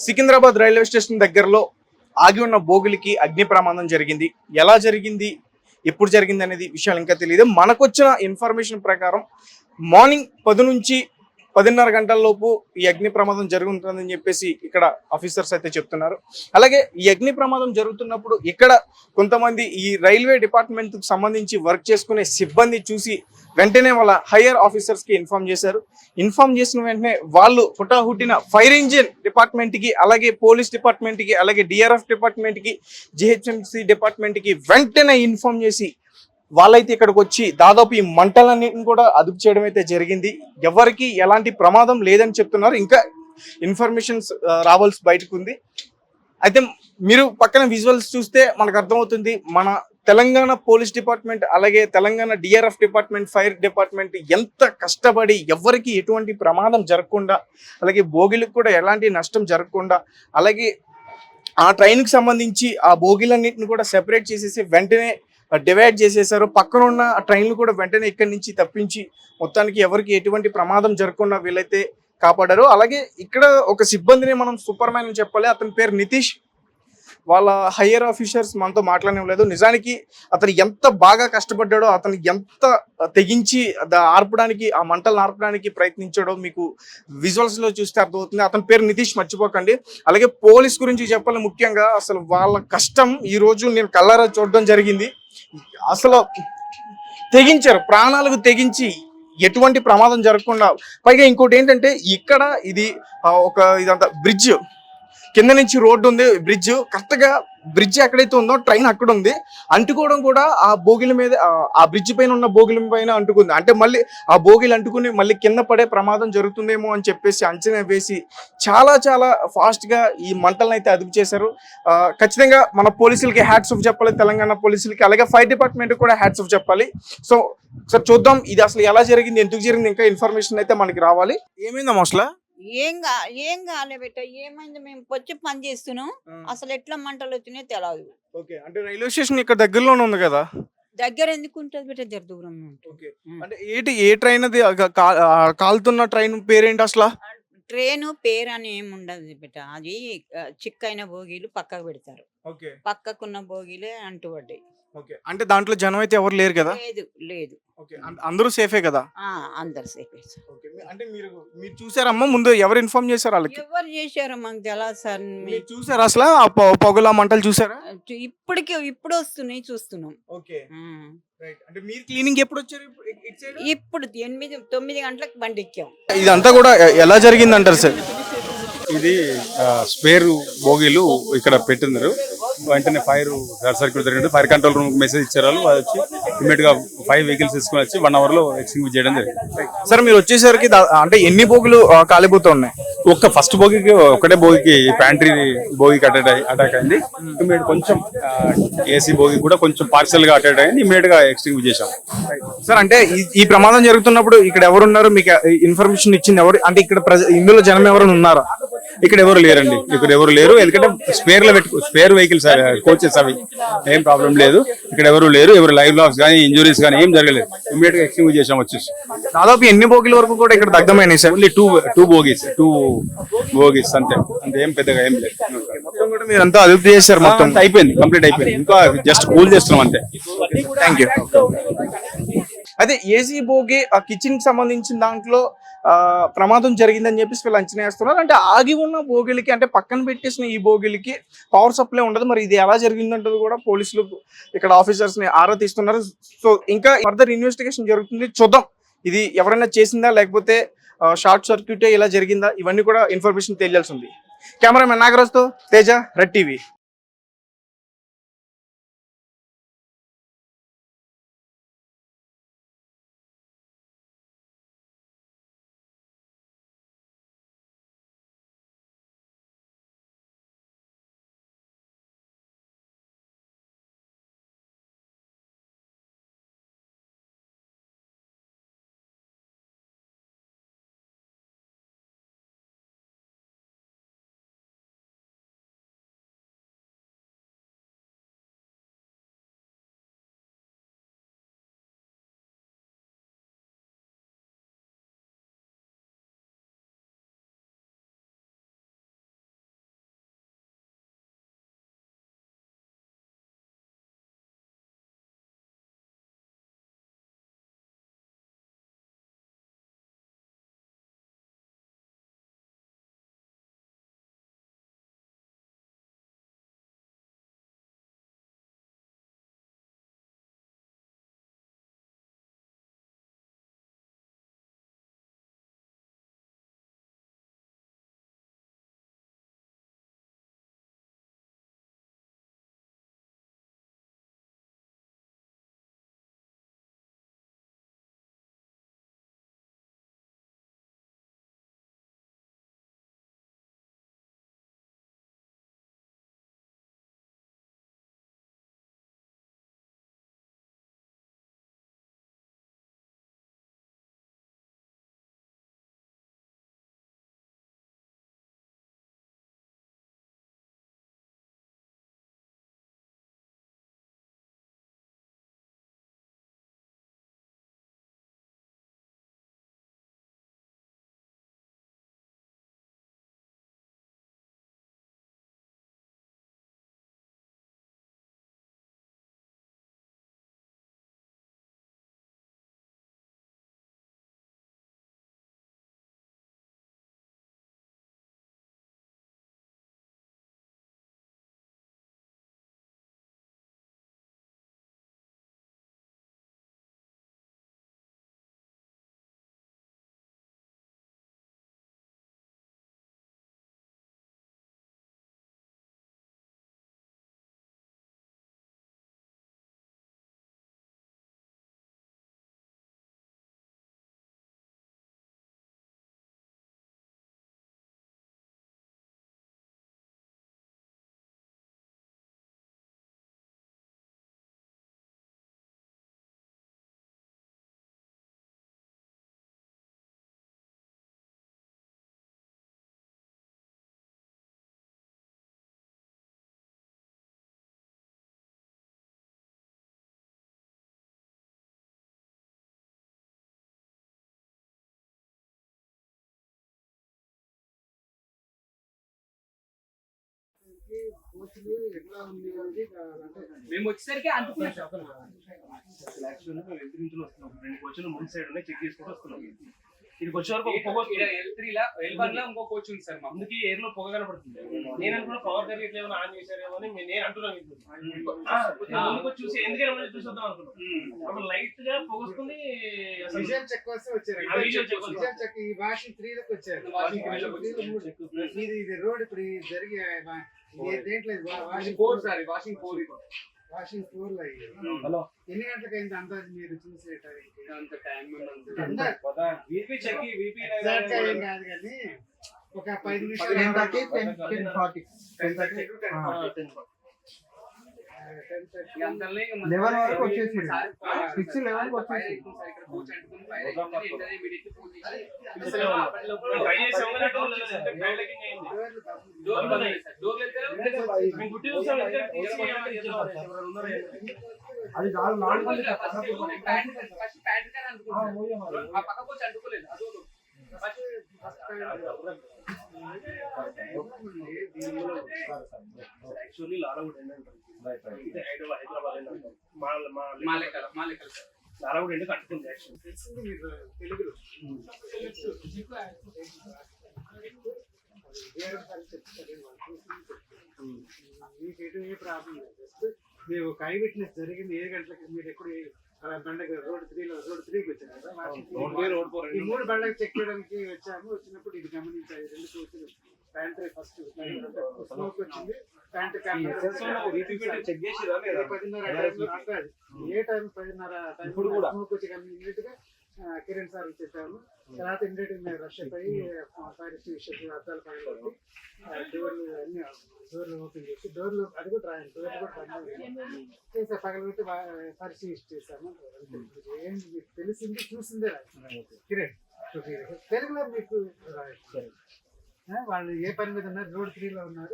Secunderabad railway station దగ్గరలో ఆగి ఉన్న బోగిలికి అగ్ని ప్రమాదం జరిగింది. ఎలా జరిగింది, ఎప్పుడు జరిగింది అనేది విషయాలు ఇంకా తెలియదు. మనకొచ్చిన ఇన్ఫర్మేషన్ ప్రకారం మార్నింగ్ 10 నుంచి 10:30 గంటల లోపు ఈ అగ్ని ప్రమాదం జరుగుతుందని చెప్పేసి ఇక్కడ ఆఫీసర్స్ అయితే చెప్తున్నారు. అలాగే ఈ అగ్ని ప్రమాదం జరుగుతున్నప్పుడు ఇక్కడ కొంతమంది ఈ రైల్వే డిపార్ట్మెంట్ కు సంబంధించి వర్క్ చేసుకునే సిబ్బంది చూసి వెంటనే వాళ్ళ హైయర్ ఆఫీసర్స్ కి ఇన్ఫార్మ్ చేశారు. ఇన్ఫార్మ్ చేసిన వెంటనే వాళ్ళు హుటాహుటిన ఫైర్ ఇంజిన్ డిపార్ట్మెంట్ కి, అలాగే పోలీస్ డిపార్ట్మెంట్ కి, అలాగే డిఆర్ఎఫ్ డిపార్ట్మెంట్ కి, జిహెచ్ఎంసి డిపార్ట్మెంట్ కి వెంటనే ఇన్ఫార్మ్ చేసి వాళ్ళైతే ఇక్కడికి వచ్చి దాదాపు ఈ మంటలన్నిటిని కూడా అదుపు చేయడం అయితే జరిగింది. ఎవరికి ఎలాంటి ప్రమాదం లేదని చెప్తున్నారు. ఇంకా ఇన్ఫర్మేషన్స్ రావాల్సి బయటకు ఉంది. అయితే మీరు పక్కన విజువల్స్ చూస్తే మనకు అర్థమవుతుంది, మన తెలంగాణ పోలీస్ డిపార్ట్మెంట్, అలాగే Telangana DRF department, fire department ఎంత కష్టపడి ఎవరికి ఎటువంటి ప్రమాదం జరగకుండా, అలాగే బోగిలకు కూడా ఎలాంటి నష్టం జరగకుండా, అలాగే ఆ ట్రైన్కి సంబంధించి ఆ బోగిలన్నింటిని కూడా సెపరేట్ చేసేసి వెంటనే డివైడ్ చేసేసారు. పక్కన ఉన్న ట్రైన్లు కూడా వెంటనే ఇక్కడి నుంచి తప్పించి మొత్తానికి ఎవరికి ఎటువంటి ప్రమాదం జరగకుండా వీళ్ళైతే కాపాడారు. అలాగే ఇక్కడ ఒక సిబ్బందిని మనం సూపర్ మ్యాన్ అని చెప్పాలి. అతని పేరు నితీష్. వాళ్ళ హయ్యర్ ఆఫీసర్స్ మనతో మాట్లాడలేదు. నిజానికి అతను ఎంత బాగా కష్టపడ్డాడో, అతను ఎంత తెగించి ఆర్పడానికి, ఆ మంటలను ఆర్పడానికి ప్రయత్నించాడో మీకు విజువల్స్ లో చూస్తే అర్థమవుతుంది. అతని పేరు నితీష్, మర్చిపోకండి. అలాగే పోలీస్ గురించి చెప్పాలి, ముఖ్యంగా అసలు వాళ్ళ కష్టం ఈ రోజు నేను కళ్ళారా చూడడం జరిగింది. అసలు తెగించారు, ప్రాణాలకు తెగించి ఎటువంటి ప్రమాదం జరగకుండా. పైగా ఇంకోటి ఏంటంటే ఇక్కడ ఇది ఇదంతా బ్రిడ్జ్, కింద నుంచి రోడ్డు ఉంది, బ్రిడ్జ్ కరెక్ట్ గా బ్రిడ్జ్ ఎక్కడైతే ఉందో ట్రైన్ అక్కడ ఉంది. అంటుకోవడం కూడా ఆ బోగిల మీద, ఆ బ్రిడ్జ్ పైన ఉన్న బోగిల పైన అంటుకుంది. అంటే మళ్ళీ ఆ బోగిలు అంటుకుని మళ్ళీ కింద పడే ప్రమాదం జరుగుతుందేమో అని చెప్పేసి అంచనా వేసి చాలా చాలా ఫాస్ట్ గా ఈ మంటలను అయితే అదుపు చేశారు. ఖచ్చితంగా మన పోలీసులకి హ్యాట్స్ ఆఫ్ చెప్పాలి, తెలంగాణ పోలీసులకి. అలాగే ఫైర్ డిపార్ట్మెంట్ కూడా హ్యాట్స్ ఆఫ్ చెప్పాలి. సో సార్ చూద్దాం ఇది అసలు ఎలా జరిగింది, ఎందుకు జరిగింది, ఇంకా ఇన్ఫర్మేషన్ అయితే మనకి రావాలి. ఏమైందమ్మా అసలు? ఏం కాలే బెట్ట. ఏమైంది, మేము వచ్చి పని చేస్తున్నాం. అసలు ఎట్లా మంటలు వచ్చినాయో తెలియదు. ఓకే, అంటే రైల్వే స్టేషన్ ఇక్కడ దగ్గరలోనే ఉంది కదా? దగ్గర ఎందుకు ఉంటుంది బెట్ట, జర దూరం ఉంటుంది. ఓకే, అంటే ఏ ట్రైన్ అది? కాలుతున్న ట్రైన్ పేరేంటి అసలు? ట్రైన్ పేరు అని ఏమి ఉండదు బెట్ట. అది చిక్కైన భోగిలు పక్కకు పెడతారు. ఓకే, పక్కకున్న భోగిలే అంటుపడ్డాయి. ఓకే, అంటే దాంట్లో జనం అయితే ఎవరు లేరు కదా? లేదు లేదు. ఓకే, అందరూ సేఫే కదా? అందరు సేఫే. ఓకే, అంటే మీరు మీరు చూసారమ్మా ముందు? ఎవరు ఇన్ఫార్మ్ చేశారు వాళ్ళకి? ఎవరు చేశారో మాకు తెలియదు సార్. మీరు చూసారా అసలు ఆ పొగల మంటలు చూసారా? ఇప్పుడు వస్తున్నాయి, చూస్తున్నాం. Okay, right. అంటే మీరు క్లీనింగ్ ఎప్పుడు వచ్చారు ఇటు సైడ్? ఇప్పుడు 8-9 గంటలకు బండి ఎక్కాం. ఇదంతా కూడా ఎలా జరిగింది అంటారు సార్? ఇది స్పేర్ బోగీలు ఇక్కడ పెట్టినారు. వెంటనే ఫైర్ సర్క్యూట్ జరిగింది. ఫైర్ కంట్రోల్ రూమ్ మెసేజ్ ఇచ్చారు. వాళ్ళు వచ్చి ఇమీడియట్ గా 5 వెహికల్స్ తీసుకుని వచ్చి 1 hour లో ఎక్స్టింగ్విష్ చేయడం జరిగింది. సార్ మీరు వచ్చేసరికి అంటే ఎన్ని బోగులు కాలిపోతూ ఉన్నాయి? ఒక్క ఫస్ట్ బోగికి ఒకటే బోగికి ప్యాంట్రీ బోగికి అటాక్ అయింది. ఇమీడియట్ కొంచెం ఏసీ బోగి కూడా కొంచెం పార్షల్ గా అటాక్ అయింది. ఇమీడియట్ గా ఎక్స్టింగ్విష్ చేశాం. సార్ అంటే ఈ ప్రమాదం జరుగుతున్నప్పుడు ఇక్కడ ఎవరున్నారు, మీకు ఇన్ఫర్మేషన్ ఇచ్చింది ఎవరు? అంటే ఇక్కడ ఇందులో జనం ఎవరైనా ఉన్నారా? ఇక్కడ ఎవరు లేరండి, ఇక్కడ ఎవరు లేరు. ఎందుకంటే స్పేర్ వెహికల్స్ కోచెస్, అవి ఏం ప్రాబ్లం లేదు. ఇక్కడ ఎవరు లేరు. ఎవరు లైవ్ లాస్ కానీ ఇంజురీస్ కానీ ఏం జరగలేదు. ఇమీడియట్ గా ఎక్స్టింగ్విష్ చేసాం వచ్చేసి. దాదాపు ఎన్ని బోగిల వరకు కూడా ఇక్కడ దగ్ధమైనాయి సార్? ఓన్లీ టూ బోగీస్ అంతే ఏం పెద్దగా ఏం లేదు. మొత్తం కూడా మీరు అంతా అదుపు చేశారు? మొత్తం అయిపోయింది, కంప్లీట్ అయిపోయింది. ఇంకా జస్ట్ కూల్ చేస్తున్నాం అంతే. Thank you. అదే ఏసీ బోగి ఆ కిచెన్ కి సంబంధించిన దాంట్లో ప్రమాదం జరిగిందని చెప్పేసి వీళ్ళు అంచనా వేస్తున్నారు. అంటే ఆగి ఉన్న బోగిలకి, అంటే పక్కన పెట్టేసిన ఈ బోగిలకి పవర్ సప్లై ఉండదు. మరి ఇది ఎలా జరిగిందంటది కూడా పోలీసులు ఇక్కడ ఆఫీసర్స్ ని ఆరా తీస్తున్నారు. సో ఇంకా ఫర్దర్ ఇన్వెస్టిగేషన్ జరుగుతుంది, చూద్దాం ఇది ఎవరైనా చేసిందా లేకపోతే షార్ట్ సర్క్యూటే ఇలా జరిగిందా, ఇవన్నీ కూడా ఇన్ఫర్మేషన్ తెలియాల్సి ఉంది. కెమెరామెన్ నాగరాజ్తో తేజ, రెడ్ టీవీ. మేము వచ్చేసరికి అనుకున్నాం యాక్చువల్గా మేము ఎదురు నుంచి వస్తున్నాం. 2 కోచ్లు ముందు సైడ్ ఉన్నాయి, చెక్ చేసుకుంటూ వస్తున్నాం. ఇక్కడికి వచ్చే వరకు L1 లో ఇంకో కోచ్ ఉంది సార్. అందుకే ఎయిర్ లో పొగ కనపడుతుంది. నేను అనుకున్నా పవర్ కర్రీ ఇట్లా ఏమైనా ఆన్ చేశారేమో అని నేను అంటున్నాను. ముందుకు చూసి ఎందుకంటే చూసి వద్దాం అనుకున్నాం. అప్పుడు లైట్ గా పొగొస్తుంది. విజువల్ చెక్ కోసం వచ్చారు. విజువల్ చెక్ ఈ వాషింగ్ 3 లకు వచ్చారు. ఇది రోడ్ ఇప్పుడు జరిగే దేంట్లో వాషింగ్ 4 సార్. వాషింగ్ 4 లో హలో ఎన్ని గంటలకు అయింది అందాజు మీరు చూసే అంత టైం వీపీ చెక్ వీపీ కాదు కానీ ఒక 5 నిమిషాలు 10:40 లెవెల్ వరకు వచ్చేసి 6 లెవెల్ వచ్చేసి అది యాక్చువల్లీ లాలవుడ్ ఏంటంటారు హైదరాబాద్ ఏంటంటారు. లాలవుడ్ ఏంటో కట్టుకుంది యాక్చువల్లీ తెలిసింది మీరు తెలుగులో మీకు ఎటు ఏ ప్రాబ్లం లేదు. జస్ట్ మీరు ఒక ఐ విట్నెస్ జరిగింది 7 గంటలకి మీరు ఎప్పుడు బండకి రోడ్ 3కి వచ్చారు కదా. ఈ 3 బండకి చెక్ చేయడానికి వచ్చాము. వచ్చినప్పుడు ఇది గమనించాలి. 2 కోచ్లు ప్యాంట్రీ ఫస్ట్ స్మోక్ వచ్చింది. ప్యాంట్ చెక్ చేసేదా లేదా 10:30 అంటారు. ఏ టైం 10:30 ఇప్పుడు కూడా స్మోక్ వచ్చి ఇమీడియట్ గా కిరణ్ సార్ చెప్పాము. తర్వాత ఇమీడియట్ గా రష్ అయిపోయి ఫైర్ ఎక్స్టింగ్విషర్ అద్దాలు పగలగొట్టి డోర్లు ఓపెన్ చేసి డోర్లు అది కూడా రాయండి. డోర్లు కూడా చేసా పగలగొట్టి పరిశీలించి చేశాము. ఏం మీకు తెలిసింది చూసిందే రాయండి. కిరణ్ తెలుగులో మీకు రాయండి. వాళ్ళు ఏ పని మీద ఉన్నారు? రోడ్ 3 లో ఉన్నారు.